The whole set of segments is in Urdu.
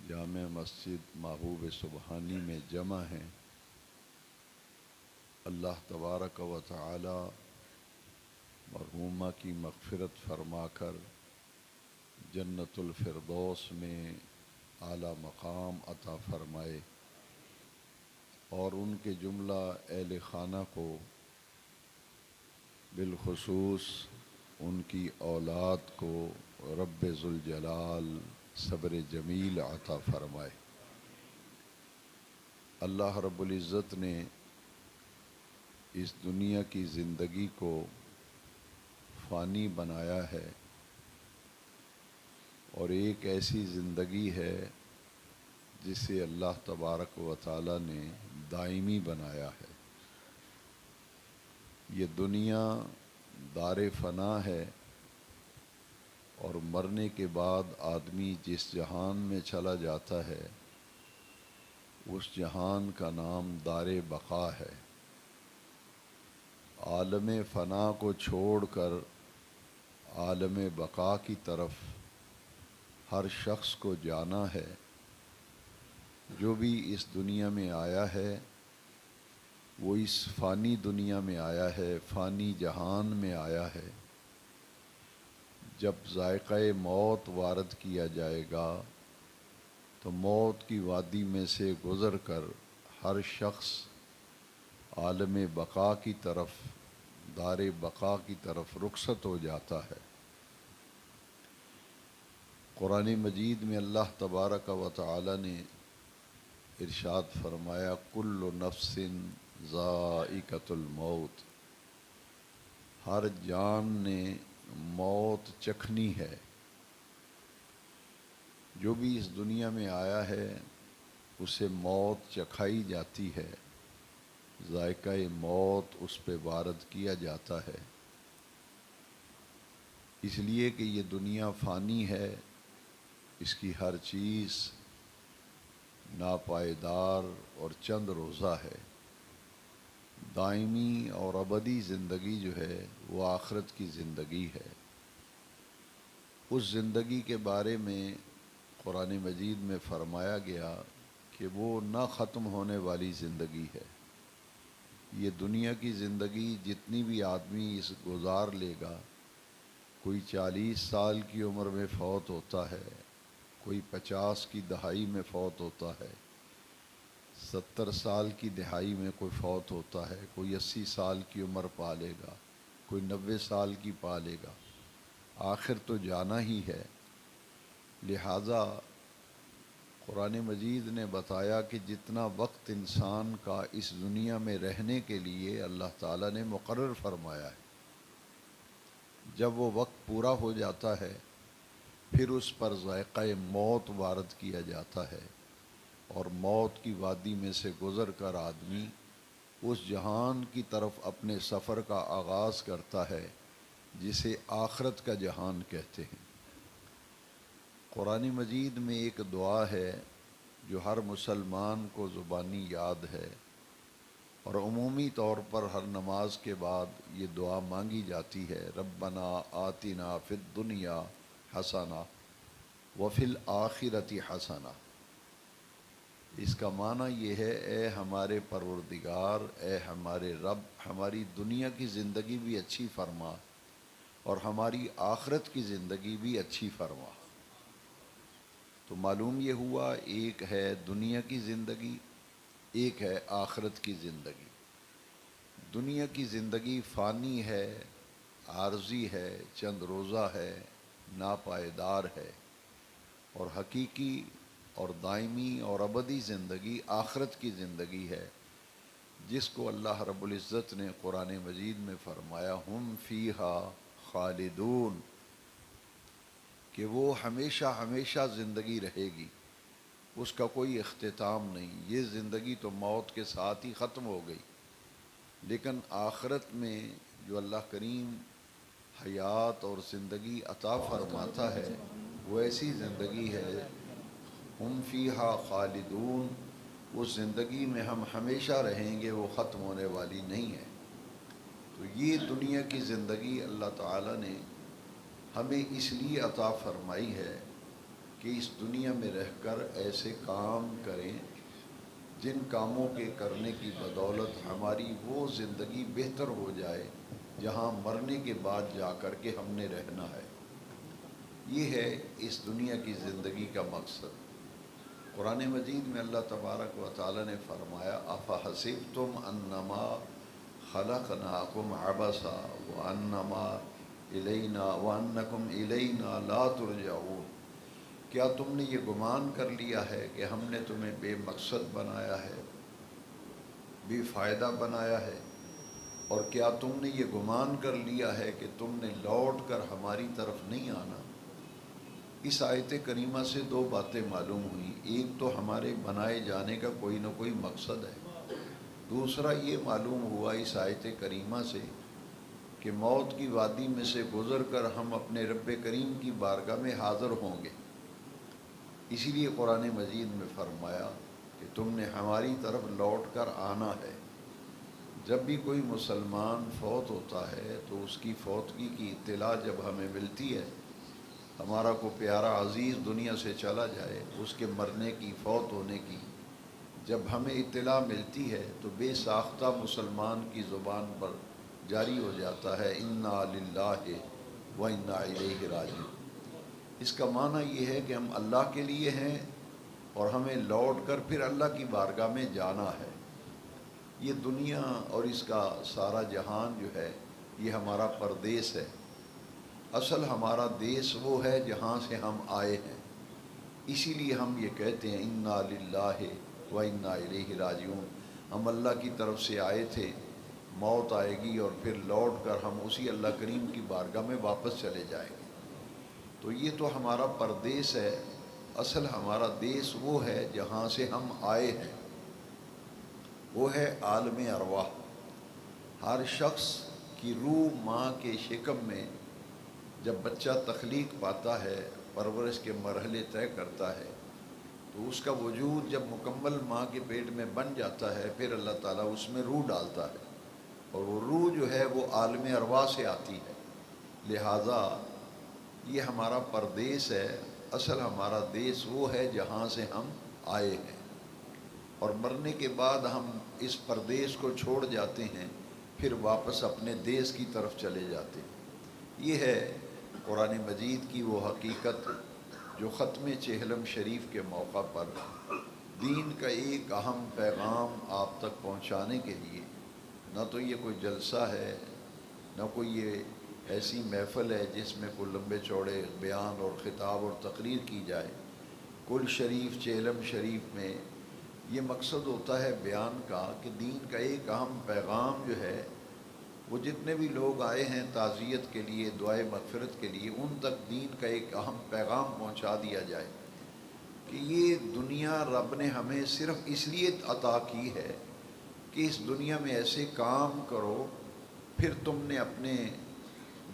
جامع مسجد محبوب سبحانی میں جمع ہیں، اللہ تبارک و تعالی مرحومہ کی مغفرت فرما کر جنت الفردوس میں اعلیٰ مقام عطا فرمائے اور ان کے جملہ اہل خانہ کو بالخصوص ان کی اولاد کو رب ذوالجلال صبر جمیل عطا فرمائے۔ اللہ رب العزت نے اس دنیا کی زندگی کو فانی بنایا ہے اور ایک ایسی زندگی ہے جسے اللہ تبارک و تعالی نے دائمی بنایا ہے۔ یہ دنیا دار فنا ہے اور مرنے کے بعد آدمی جس جہان میں چلا جاتا ہے اس جہان کا نام دار بقا ہے۔ عالم فنا کو چھوڑ کر عالم بقا کی طرف ہر شخص کو جانا ہے۔ جو بھی اس دنیا میں آیا ہے وہ اس فانی دنیا میں آیا ہے، فانی جہان میں آیا ہے۔ جب ذائقہ موت وارد کیا جائے گا تو موت کی وادی میں سے گزر کر ہر شخص عالم بقا کی طرف، دار بقا کی طرف رخصت ہو جاتا ہے۔ قرآن مجید میں اللہ تبارک و تعالی نے ارشاد فرمایا کل نفس ذائقۃ الموت، ہر جان نے موت چکھنی ہے۔ جو بھی اس دنیا میں آیا ہے اسے موت چکھائی جاتی ہے، ذائقہ موت اس پہ وارد کیا جاتا ہے، اس لیے کہ یہ دنیا فانی ہے، اس کی ہر چیز ناپائیدار اور چند روزہ ہے۔ دائمی اور ابدی زندگی جو ہے وہ آخرت کی زندگی ہے۔ اس زندگی کے بارے میں قرآن مجید میں فرمایا گیا کہ وہ نہ ختم ہونے والی زندگی ہے۔ یہ دنیا کی زندگی جتنی بھی آدمی اس گزار لے گا، کوئی 40 سال کی عمر میں فوت ہوتا ہے، کوئی 50 کی دہائی میں فوت ہوتا ہے، 70 سال کی دہائی میں کوئی فوت ہوتا ہے، کوئی 80 سال کی عمر پا لے گا، کوئی 90 سال کی پا لے گا، آخر تو جانا ہی ہے۔ لہٰذا قرآن مجید نے بتایا کہ جتنا وقت انسان کا اس دنیا میں رہنے کے لیے اللہ تعالیٰ نے مقرر فرمایا ہے، جب وہ وقت پورا ہو جاتا ہے پھر اس پر ذائقہ موت وارد کیا جاتا ہے اور موت کی وادی میں سے گزر کر آدمی اس جہان کی طرف اپنے سفر کا آغاز کرتا ہے جسے آخرت کا جہان کہتے ہیں۔ قرآن مجید میں ایک دعا ہے جو ہر مسلمان کو زبانی یاد ہے اور عمومی طور پر ہر نماز کے بعد یہ دعا مانگی جاتی ہے، ربنا آتنا فی الدنیا حسنہ وفی الآخرۃ حسنہ۔ اس کا معنی یہ ہے، اے ہمارے پروردگار، اے ہمارے رب، ہماری دنیا کی زندگی بھی اچھی فرما اور ہماری آخرت کی زندگی بھی اچھی فرما۔ تو معلوم یہ ہوا ایک ہے دنیا کی زندگی، ایک ہے آخرت کی زندگی۔ دنیا کی زندگی فانی ہے، عارضی ہے، چند روزہ ہے، ناپائیدار ہے، اور حقیقی اور دائمی اور ابدی زندگی آخرت کی زندگی ہے، جس کو اللہ رب العزت نے قرآن مجید میں فرمایا ہم فیہا خالدون، کہ وہ ہمیشہ ہمیشہ زندگی رہے گی، اس کا کوئی اختتام نہیں۔ یہ زندگی تو موت کے ساتھ ہی ختم ہو گئی، لیکن آخرت میں جو اللہ کریم حیات اور زندگی عطا فرماتا ہے وہ ایسی زندگی ہے، ہم فیہا خالدون، اس زندگی میں ہم ہمیشہ رہیں گے، وہ ختم ہونے والی نہیں ہے۔ تو یہ دنیا کی زندگی اللہ تعالیٰ نے ہمیں اس لیے عطا فرمائی ہے کہ اس دنیا میں رہ کر ایسے کام کریں جن کاموں کے کرنے کی بدولت ہماری وہ زندگی بہتر ہو جائے جہاں مرنے کے بعد جا کر کے ہم نے رہنا ہے۔ یہ ہے اس دنیا کی زندگی کا مقصد۔ قرآن مجید میں اللہ تبارک و تعالی نے فرمایا افحسبتم انما خلقناکم عبثا وانما الینا وانکم الینا لا ترجعون، کیا تم نے یہ گمان کر لیا ہے کہ ہم نے تمہیں بے مقصد بنایا ہے، بے فائدہ بنایا ہے، اور کیا تم نے یہ گمان کر لیا ہے کہ تم نے لوٹ کر ہماری طرف نہیں آنا؟ اس آیت کریمہ سے دو باتیں معلوم ہوئیں۔ ایک تو ہمارے بنائے جانے کا کوئی نہ کوئی مقصد ہے، دوسرا یہ معلوم ہوا اس آیت کریمہ سے کہ موت کی وادی میں سے گزر کر ہم اپنے رب کریم کی بارگاہ میں حاضر ہوں گے۔ اسی لیے قرآن مجید میں فرمایا کہ تم نے ہماری طرف لوٹ کر آنا ہے۔ جب بھی کوئی مسلمان فوت ہوتا ہے تو اس کی فوتگی کی اطلاع جب ہمیں ملتی ہے، ہمارا کو پیارا عزیز دنیا سے چلا جائے، اس کے مرنے کی، فوت ہونے کی جب ہمیں اطلاع ملتی ہے تو بے ساختہ مسلمان کی زبان پر جاری ہو جاتا ہے انا للہ و انا الیہ راجعون۔ اس کا معنی یہ ہے کہ ہم اللہ کے لیے ہیں اور ہمیں لوٹ کر پھر اللہ کی بارگاہ میں جانا ہے۔ یہ دنیا اور اس کا سارا جہان جو ہے یہ ہمارا پردیس ہے۔ اصل ہمارا دیس وہ ہے جہاں سے ہم آئے ہیں، اسی لیے ہم یہ کہتے ہیں انا للہ و انا الیہ راجعون۔ ہم اللہ کی طرف سے آئے تھے، موت آئے گی اور پھر لوٹ کر ہم اسی اللہ کریم کی بارگاہ میں واپس چلے جائیں گے۔ تو یہ تو ہمارا پردیس ہے، اصل ہمارا دیس وہ ہے جہاں سے ہم آئے ہیں، وہ ہے عالم ارواح۔ ہر شخص کی روح ماں کے شکم میں جب بچہ تخلیق پاتا ہے، پرورش کے مرحلے طے کرتا ہے، تو اس کا وجود جب مکمل ماں کے پیٹ میں بن جاتا ہے پھر اللہ تعالیٰ اس میں روح ڈالتا ہے، اور وہ روح جو ہے وہ عالم ارواح سے آتی ہے۔ لہٰذا یہ ہمارا پردیس ہے، اصل ہمارا دیس وہ ہے جہاں سے ہم آئے ہیں، اور مرنے کے بعد ہم اس پردیس کو چھوڑ جاتے ہیں، پھر واپس اپنے دیس کی طرف چلے جاتے ہیں۔ یہ ہے قرآن مجید کی وہ حقیقت جو ختم چہلم شریف کے موقع پر دین کا ایک اہم پیغام آپ تک پہنچانے کے لیے، نہ تو یہ کوئی جلسہ ہے، نہ کوئی یہ ایسی محفل ہے جس میں کوئی لمبے چوڑے بیان اور خطاب اور تقریر کی جائے۔ کل شریف چہلم شریف میں یہ مقصد ہوتا ہے بیان کا کہ دین کا ایک اہم پیغام جو ہے وہ جتنے بھی لوگ آئے ہیں تعزیت کے لیے، دعائے مغفرت کے لیے، ان تک دین کا ایک اہم پیغام پہنچا دیا جائے کہ یہ دنیا رب نے ہمیں صرف اس لیے عطا کی ہے کہ اس دنیا میں ایسے کام کرو، پھر تم نے اپنے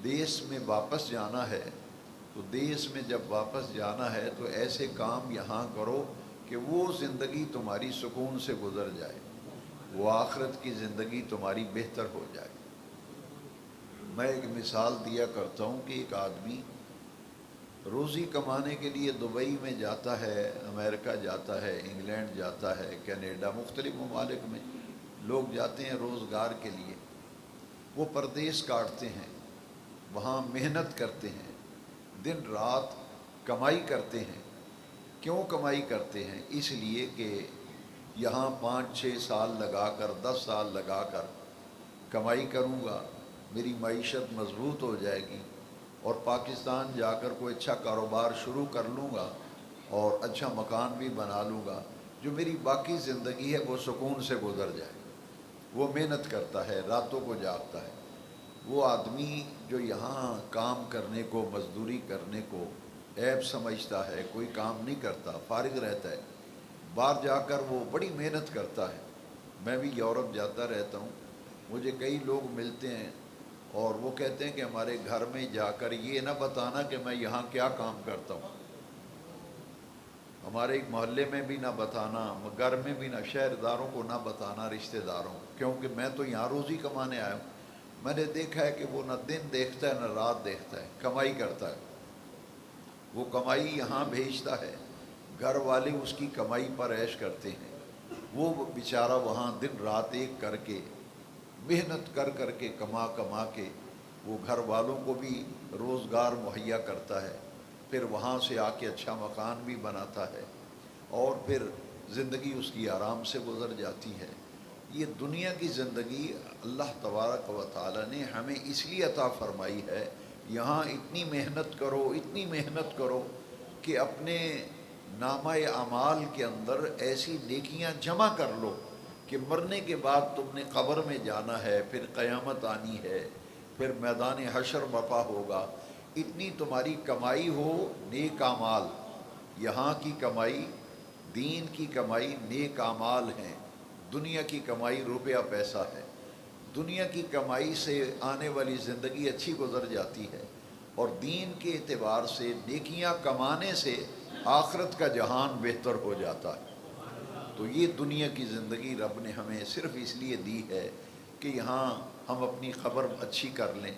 دیس میں واپس جانا ہے، تو دیس میں جب واپس جانا ہے تو ایسے کام یہاں کرو کہ وہ زندگی تمہاری سکون سے گزر جائے، وہ آخرت کی زندگی تمہاری بہتر ہو جائے۔ میں ایک مثال دیا کرتا ہوں کہ ایک آدمی روزی کمانے کے لیے دبئی میں جاتا ہے، امریکہ جاتا ہے، انگلینڈ جاتا ہے، کینیڈا، مختلف ممالک میں لوگ جاتے ہیں روزگار کے لیے۔ وہ پردیس کاٹتے ہیں، وہاں محنت کرتے ہیں، دن رات کمائی کرتے ہیں۔ کیوں کمائی کرتے ہیں؟ اس لیے کہ یہاں 5-6 سال لگا کر، 10 سال لگا کر کمائی کروں گا، میری معیشت مضبوط ہو جائے گی، اور پاکستان جا کر کوئی اچھا کاروبار شروع کر لوں گا اور اچھا مکان بھی بنا لوں گا، جو میری باقی زندگی ہے وہ سکون سے گزر جائے۔ وہ محنت کرتا ہے، راتوں کو جاگتا ہے۔ وہ آدمی جو یہاں کام کرنے کو، مزدوری کرنے کو عیب سمجھتا ہے، کوئی کام نہیں کرتا، فارغ رہتا ہے، باہر جا کر وہ بڑی محنت کرتا ہے۔ میں بھی یورپ جاتا رہتا ہوں، مجھے کئی لوگ ملتے ہیں اور وہ کہتے ہیں کہ ہمارے گھر میں جا کر یہ نہ بتانا کہ میں یہاں کیا کام کرتا ہوں، ہمارے ایک محلے میں بھی نہ بتانا، گھر میں بھی نہ، شہر داروں کو نہ بتانا، رشتہ داروں کو، کیونکہ میں تو یہاں روزی کمانے آیا ہوں۔ میں نے دیکھا ہے کہ وہ نہ دن دیکھتا ہے نہ رات دیکھتا ہے، کمائی کرتا ہے۔ وہ کمائی یہاں بھیجتا ہے، گھر والے اس کی کمائی پر عیش کرتے ہیں، وہ بیچارہ وہاں دن رات ایک کر کے محنت کر کر کے کما کے وہ گھر والوں کو بھی روزگار مہیا کرتا ہے، پھر وہاں سے آ کے اچھا مکان بھی بناتا ہے، اور پھر زندگی اس کی آرام سے گزر جاتی ہے۔ یہ دنیا کی زندگی اللہ تبارک و تعالی نے ہمیں اس لیے عطا فرمائی ہے، یہاں اتنی محنت کرو کہ اپنے نامہ اعمال کے اندر ایسی نیکیاں جمع کر لو کہ مرنے کے بعد تم نے قبر میں جانا ہے، پھر قیامت آنی ہے، پھر میدان حشر برپا ہوگا، اتنی تمہاری کمائی ہو نیک اعمال۔ یہاں کی کمائی، دین کی کمائی نیک اعمال ہیں، دنیا کی کمائی روپیہ پیسہ ہے۔ دنیا کی کمائی سے آنے والی زندگی اچھی گزر جاتی ہے، اور دین کے اعتبار سے نیکیاں کمانے سے آخرت کا جہان بہتر ہو جاتا ہے۔ تو یہ دنیا کی زندگی رب نے ہمیں صرف اس لیے دی ہے کہ یہاں ہم اپنی خبر اچھی کر لیں،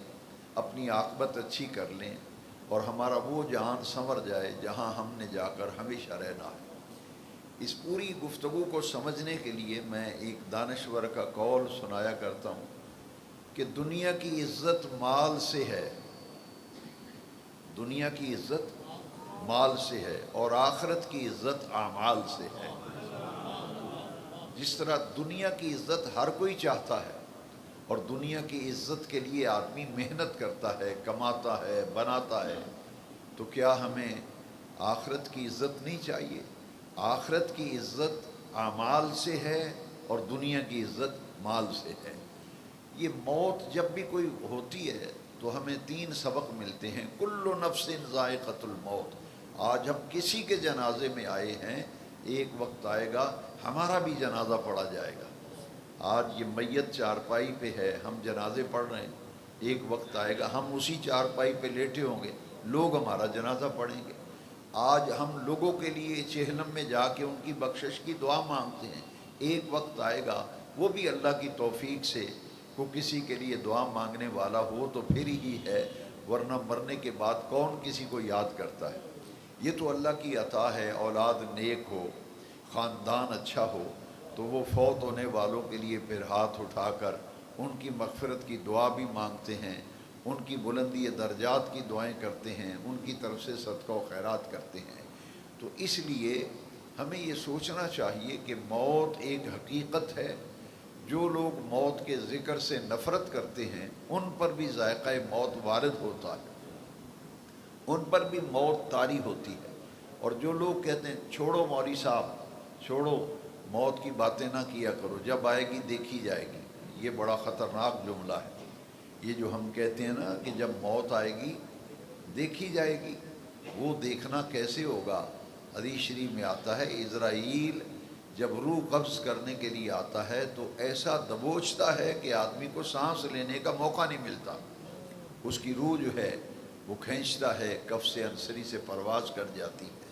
اپنی عاقبت اچھی کر لیں، اور ہمارا وہ جہان سنور جائے جہاں ہم نے جا کر ہمیشہ رہنا ہے۔ اس پوری گفتگو کو سمجھنے کے لیے میں ایک دانشور کا قول سنایا کرتا ہوں کہ دنیا کی عزت مال سے ہے، دنیا کی عزت مال سے ہے، اور آخرت کی عزت اعمال سے ہے۔ جس طرح دنیا کی عزت ہر کوئی چاہتا ہے، اور دنیا کی عزت کے لیے آدمی محنت کرتا ہے، کماتا ہے، بناتا ہے، تو کیا ہمیں آخرت کی عزت نہیں چاہیے؟ آخرت کی عزت اعمال سے ہے، اور دنیا کی عزت مال سے ہے۔ یہ موت جب بھی کوئی ہوتی ہے تو ہمیں 3 سبق ملتے ہیں۔ کل نفس ذائقۃ الموت، آج ہم کسی کے جنازے میں آئے ہیں، ایک وقت آئے گا ہمارا بھی جنازہ پڑھا جائے گا۔ آج یہ میت چارپائی پہ ہے، ہم جنازے پڑھ رہے ہیں، ایک وقت آئے گا ہم اسی چارپائی پہ لیٹے ہوں گے، لوگ ہمارا جنازہ پڑھیں گے۔ آج ہم لوگوں کے لیے چہلم میں جا کے ان کی بخشش کی دعا مانگتے ہیں، ایک وقت آئے گا وہ بھی اللہ کی توفیق سے کو کسی کے لیے دعا مانگنے والا ہو تو پھر ہی ہے، ورنہ مرنے کے بعد کون کسی کو یاد کرتا ہے؟ یہ تو اللہ کی عطا ہے۔ اولاد نیک ہو، خاندان اچھا ہو، تو وہ فوت ہونے والوں کے لیے پھر ہاتھ اٹھا کر ان کی مغفرت کی دعا بھی مانگتے ہیں، ان کی بلندی درجات کی دعائیں کرتے ہیں، ان کی طرف سے صدقہ و خیرات کرتے ہیں۔ تو اس لیے ہمیں یہ سوچنا چاہیے کہ موت ایک حقیقت ہے۔ جو لوگ موت کے ذکر سے نفرت کرتے ہیں ان پر بھی ذائقہ موت وارد ہوتا ہے، ان پر بھی موت طاری ہوتی ہے۔ اور جو لوگ کہتے ہیں چھوڑو مولوی صاحب، چھوڑو، موت کی باتیں نہ کیا کرو، جب آئے گی دیکھی جائے گی، یہ بڑا خطرناک جملہ ہے۔ یہ جو ہم کہتے ہیں نا کہ جب موت آئے گی دیکھی جائے گی، وہ دیکھنا کیسے ہوگا؟ حدیث شریف میں آتا ہے عزرائیل جب روح قبض کرنے کے لیے آتا ہے تو ایسا دبوچتا ہے کہ آدمی کو سانس لینے کا موقع نہیں ملتا، اس کی روح جو ہے وہ کھینچتا ہے، کف سے انصری سے پرواز کر جاتی ہے۔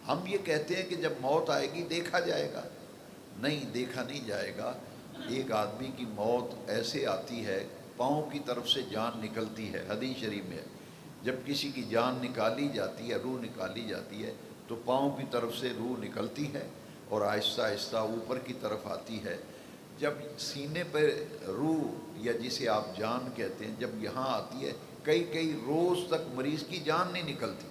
ہم یہ کہتے ہیں کہ جب موت آئے گی دیکھا جائے گا، نہیں دیکھا نہیں جائے گا۔ ایک آدمی کی موت ایسے آتی ہے، پاؤں کی طرف سے جان نکلتی ہے، حدیث شریف میں جب کسی کی جان نکالی جاتی ہے، روح نکالی جاتی ہے، تو پاؤں کی طرف سے روح نکلتی ہے اور آہستہ آہستہ اوپر کی طرف آتی ہے۔ جب سینے پہ روح، یا جسے آپ جان کہتے ہیں، جب یہاں آتی ہے کئی کئی روز تک مریض کی جان نہیں نکلتی،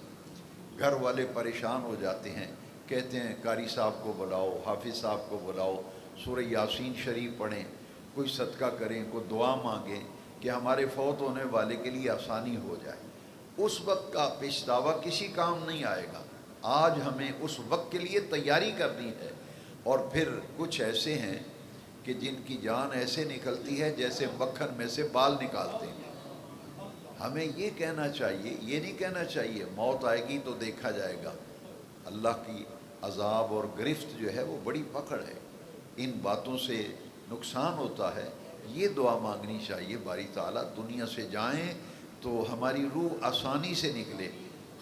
گھر والے پریشان ہو جاتے ہیں، کہتے ہیں قاری صاحب کو بلاؤ، حافظ صاحب کو بلاؤ، سورہ یاسین شریف پڑھیں، کوئی صدقہ کریں، کوئی دعا مانگیں کہ ہمارے فوت ہونے والے کے لیے آسانی ہو جائے۔ اس وقت کا پچھتاوا کسی کام نہیں آئے گا۔ آج ہمیں اس وقت کے لیے تیاری کرنی ہے۔ اور پھر کچھ ایسے ہیں کہ جن کی جان ایسے نکلتی ہے جیسے مکھن میں سے بال نکالتے ہیں۔ ہمیں یہ کہنا چاہیے، یہ نہیں کہنا چاہیے موت آئے گی تو دیکھا جائے گا۔ اللہ کی عذاب اور گرفت جو ہے وہ بڑی پکڑ ہے، ان باتوں سے نقصان ہوتا ہے۔ یہ دعا مانگنی چاہیے باری تعالیٰ دنیا سے جائیں تو ہماری روح آسانی سے نکلے،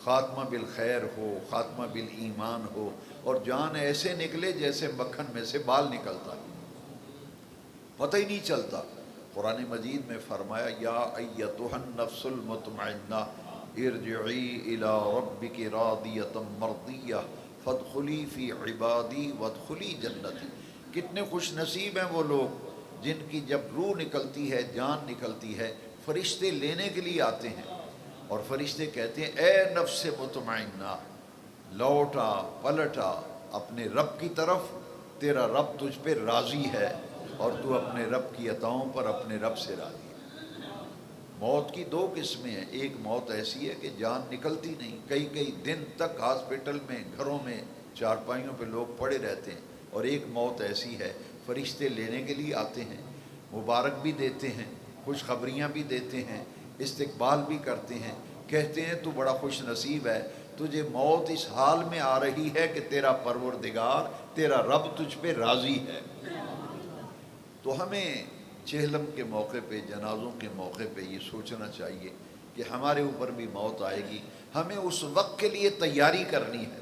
خاتمہ بالخیر ہو، خاتمہ بالایمان ہو، اور جان ایسے نکلے جیسے مکھن میں سے بال نکلتا ہے، پتہ ہی نہیں چلتا۔ قرآن مجید میں فرمایا یا ایتھا النفس المطمئنہ، ارجعی الی ربک راضیۃ مرضیہ فادخلی فی عبادی وادخلی جنتی۔ کتنے خوش نصیب ہیں وہ لوگ جن کی جب روح نکلتی ہے، جان نکلتی ہے، فرشتے لینے کے لیے آتے ہیں، اور فرشتے کہتے ہیں اے نفس مطمئنہ، لوٹا پلٹا اپنے رب کی طرف، تیرا رب تجھ پہ راضی ہے اور تو اپنے رب کی عطاؤں پر اپنے رب سے راضی ہے۔ موت کی دو قسمیں ہیں، ایک موت ایسی ہے کہ جان نکلتی نہیں، کئی کئی دن تک ہاسپٹل میں، گھروں میں، چارپائیوں پہ لوگ پڑے رہتے ہیں، اور ایک موت ایسی ہے فرشتے لینے کے لیے آتے ہیں، مبارک بھی دیتے ہیں، خوشخبریاں بھی دیتے ہیں، استقبال بھی کرتے ہیں، کہتے ہیں تو بڑا خوش نصیب ہے، تجھے موت اس حال میں آ رہی ہے کہ تیرا پروردگار، تیرا رب تجھ پہ راضی ہے۔ تو ہمیں چہلم کے موقع پہ، جنازوں کے موقع پہ یہ سوچنا چاہیے کہ ہمارے اوپر بھی موت آئے گی، ہمیں اس وقت کے لیے تیاری کرنی ہے۔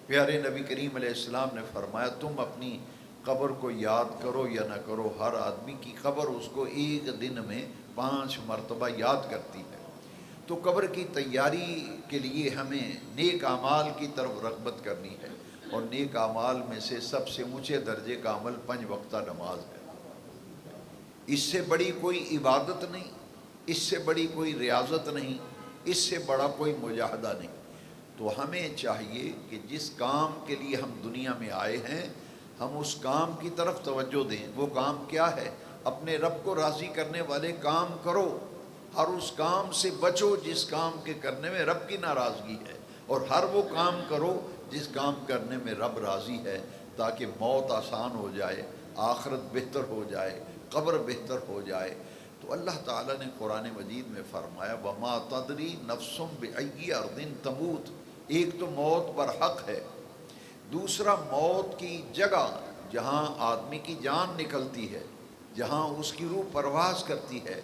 پیارے نبی کریم علیہ السلام نے فرمایا تم اپنی قبر کو یاد کرو یا نہ کرو، ہر آدمی کی قبر اس کو ایک دن میں 5 مرتبہ یاد کرتی ہے۔ تو قبر کی تیاری کے لیے ہمیں نیک اعمال کی طرف رغبت کرنی ہے، اور نیک اعمال میں سے سب سے اونچے درجے کا عمل 5 وقتہ نماز ہے۔ اس سے بڑی کوئی عبادت نہیں، اس سے بڑی کوئی ریاضت نہیں، اس سے بڑا کوئی مجاہدہ نہیں۔ تو ہمیں چاہیے کہ جس کام کے لیے ہم دنیا میں آئے ہیں، ہم اس کام کی طرف توجہ دیں۔ وہ کام کیا ہے؟ اپنے رب کو راضی کرنے والے کام کرو، ہر اس کام سے بچو جس کام کے کرنے میں رب کی ناراضگی ہے، اور ہر وہ کام کرو جس کام کرنے میں رب راضی ہے، تاکہ موت آسان ہو جائے، آخرت بہتر ہو جائے، قبر بہتر ہو جائے۔ تو اللہ تعالیٰ نے قرآن مجید میں فرمایا وَمَا تَدْرِي نَفْسٌ بِأَيِّ أَرْضٍ تَمُوتُ۔ ایک تو موت برحق ہے، دوسرا موت کی جگہ جہاں آدمی کی جان نکلتی ہے، جہاں اس کی روح پرواز کرتی ہے،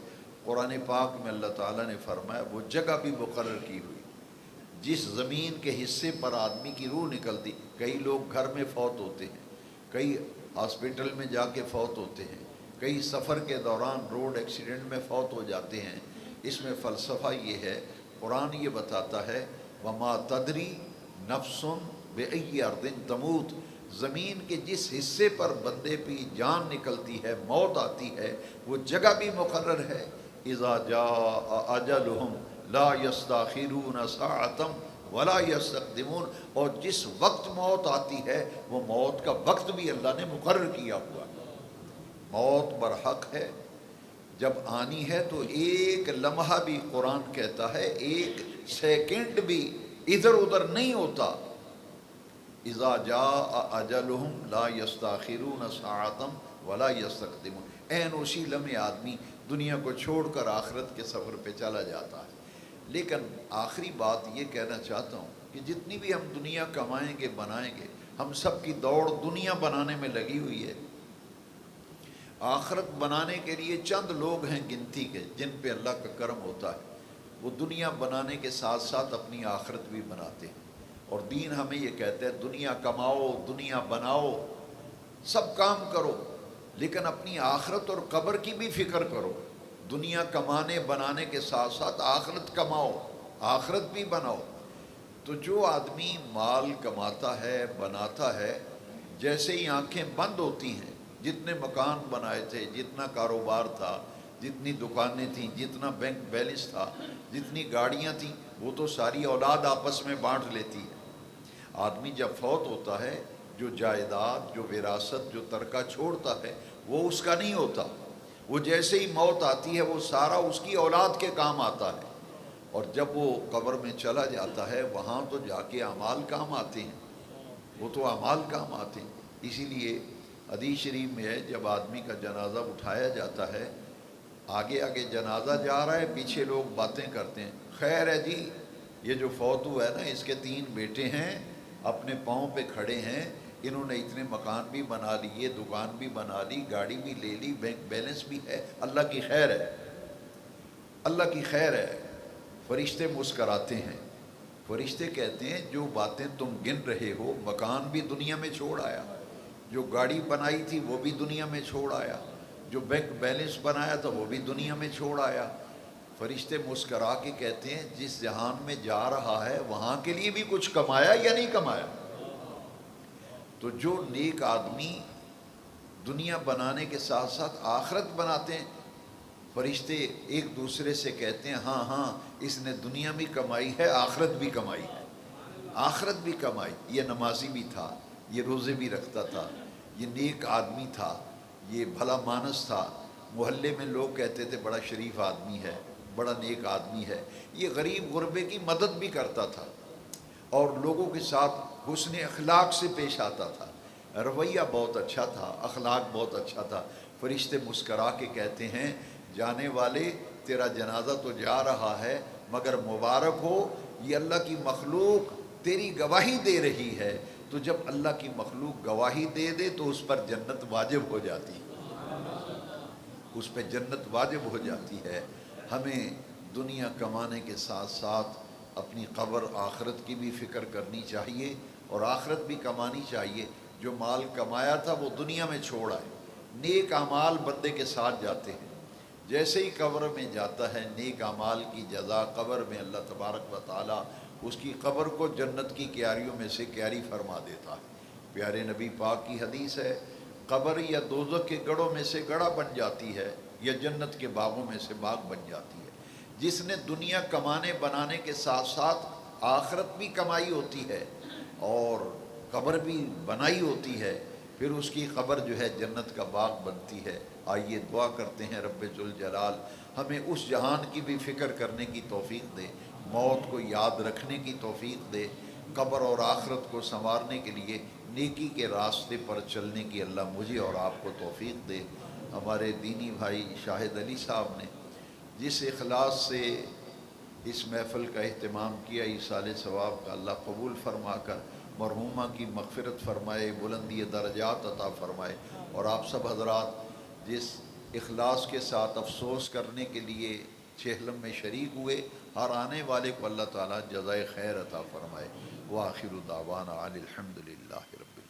قرآن پاک میں اللہ تعالیٰ نے فرمایا وہ جگہ بھی مقرر کی ہوئی، جس زمین کے حصے پر آدمی کی روح نکلتی۔ کئی لوگ گھر میں فوت ہوتے ہیں، کئی ہاسپٹل میں جا کے فوت ہوتے ہیں، کئی سفر کے دوران روڈ ایکسیڈنٹ میں فوت ہو جاتے ہیں۔ اس میں فلسفہ یہ ہے، قرآن یہ بتاتا ہے وَمَا تَدْرِي نَفْسٌ بِأَيِّ أَرْضٍ تَمُوتُ، زمین کے جس حصے پر بندے پہ جان نکلتی ہے، موت آتی ہے، وہ جگہ بھی مقرر ہے۔ اِذَا جَاءَ أَجَلُهُمْ لَا يَسْتَأْخِرُونَ سَاعَةً وَلَا يَسْتَقْدِمُونَ، اور جس وقت موت آتی ہے وہ موت کا وقت بھی اللہ نے مقرر کیا ہوا ہے۔ موت برحق ہے، جب آنی ہے تو ایک لمحہ بھی، قرآن کہتا ہے ایک سیکنڈ بھی ادھر ادھر نہیں ہوتا۔ اذا جاء اجلہم لا یستاخرون ساعۃ ولا یستقدمون، عین اسی لمحے آدمی دنیا کو چھوڑ کر آخرت کے سفر پہ چلا جاتا ہے۔ لیکن آخری بات یہ کہنا چاہتا ہوں کہ جتنی بھی ہم دنیا کمائیں گے، بنائیں گے، ہم سب کی دوڑ دنیا بنانے میں لگی ہوئی ہے۔ آخرت بنانے کے لیے چند لوگ ہیں گنتی کے جن پہ اللہ کا کرم ہوتا ہے، وہ دنیا بنانے کے ساتھ ساتھ اپنی آخرت بھی بناتے ہیں۔ اور دین ہمیں یہ کہتا ہے دنیا کماؤ، دنیا بناؤ، سب کام کرو، لیکن اپنی آخرت اور قبر کی بھی فکر کرو۔ دنیا کمانے بنانے کے ساتھ ساتھ آخرت کماؤ، آخرت بھی بناؤ۔ تو جو آدمی مال کماتا ہے، بناتا ہے، جیسے ہی آنکھیں بند ہوتی ہیں، جتنے مکان بنائے تھے، جتنا کاروبار تھا، جتنی دکانیں تھیں، جتنا بینک بیلنس تھا، جتنی گاڑیاں تھیں، وہ تو ساری اولاد آپس میں بانٹ لیتی ہے۔ آدمی جب فوت ہوتا ہے، جو جائیداد، جو وراثت، جو ترکہ چھوڑتا ہے، وہ اس کا نہیں ہوتا۔ وہ جیسے ہی موت آتی ہے وہ سارا اس کی اولاد کے کام آتا ہے، اور جب وہ قبر میں چلا جاتا ہے وہاں تو جا کے اعمال کام آتے ہیں، وہ تو اعمال کام آتے ہیں۔ اسی لیے حدیث شریف میں ہے جب آدمی کا جنازہ اٹھایا جاتا ہے، آگے آگے جنازہ جا رہا ہے، پیچھے لوگ باتیں کرتے ہیں، خیر ہے جی یہ جو فوت ہوا ہے نا اس کے 3 بیٹے ہیں، اپنے پاؤں پہ کھڑے ہیں، انہوں نے اتنے مکان بھی بنا لیے، دکان بھی بنا لی، گاڑی بھی لے لی، بینک بیلنس بھی ہے، اللہ کی خیر ہے، اللہ کی خیر ہے۔ فرشتے مسکراتے ہیں، فرشتے کہتے ہیں جو باتیں تم گن رہے ہو، مکان بھی دنیا میں چھوڑ آیا، جو گاڑی بنائی تھی وہ بھی دنیا میں چھوڑ آیا، جو بینک بیلنس بنایا تھا وہ بھی دنیا میں چھوڑ آیا۔ فرشتے مسکرا کے کہتے ہیں جس جہان میں جا رہا ہے وہاں کے لیے بھی کچھ کمایا یا نہیں کمایا؟ تو جو نیک آدمی دنیا بنانے کے ساتھ ساتھ آخرت بناتے ہیں، فرشتے ایک دوسرے سے کہتے ہیں ہاں ہاں اس نے دنیا بھی کمائی ہے، آخرت بھی کمائی ہے، آخرت بھی کمائی، یہ نمازی بھی تھا، یہ روزے بھی رکھتا تھا، یہ نیک آدمی تھا، یہ بھلا مانس تھا، محلے میں لوگ کہتے تھے بڑا شریف آدمی ہے، بڑا نیک آدمی ہے، یہ غریب غربے کی مدد بھی کرتا تھا اور لوگوں کے ساتھ حسن اخلاق سے پیش آتا تھا، رویہ بہت اچھا تھا، اخلاق بہت اچھا تھا۔ فرشتے مسکرا کے کہتے ہیں جانے والے تیرا جنازہ تو جا رہا ہے مگر مبارک ہو، یہ اللہ کی مخلوق تیری گواہی دے رہی ہے، تو جب اللہ کی مخلوق گواہی دے دے تو اس پر جنت واجب ہو جاتی ہے، اس پہ جنت واجب ہو جاتی ہے۔ ہمیں دنیا کمانے کے ساتھ ساتھ اپنی قبر آخرت کی بھی فکر کرنی چاہیے اور آخرت بھی کمانی چاہیے۔ جو مال کمایا تھا وہ دنیا میں چھوڑ آئے، نیک اعمال بندے کے ساتھ جاتے ہیں، جیسے ہی قبر میں جاتا ہے نیک اعمال کی جزا قبر میں اللہ تبارک و تعالی اس کی قبر کو جنت کی کیاریوں میں سے کیاری فرما دیتا ہے۔ پیارے نبی پاک کی حدیث ہے قبر یا دوزخ کے گڑھوں میں سے گڑھا بن جاتی ہے یا جنت کے باغوں میں سے باغ بن جاتی ہے۔ جس نے دنیا کمانے بنانے کے ساتھ ساتھ آخرت بھی کمائی ہوتی ہے اور قبر بھی بنائی ہوتی ہے، پھر اس کی قبر جو ہے جنت کا باغ بنتی ہے۔ آئیے دعا کرتے ہیں رب ذوالجلال ہمیں اس جہان کی بھی فکر کرنے کی توفیق دے، موت کو یاد رکھنے کی توفیق دے، قبر اور آخرت کو سنوارنے کے لیے نیکی کے راستے پر چلنے کی اللہ مجھے اور آپ کو توفیق دے۔ ہمارے دینی بھائی شاہد علی صاحب نے جس اخلاص سے اس محفل کا اہتمام کیا، ایصال ثواب کا اللہ قبول فرما کر مرحومہ کی مغفرت فرمائے، بلندی درجات عطا فرمائے، اور آپ سب حضرات جس اخلاص کے ساتھ افسوس کرنے کے لیے چہلم میں شریک ہوئے، ہر آنے والے کو اللہ تعالیٰ جزائے خیر عطا فرمائے۔ وآخر دعوانا عن الحمد للہ رب العالمین۔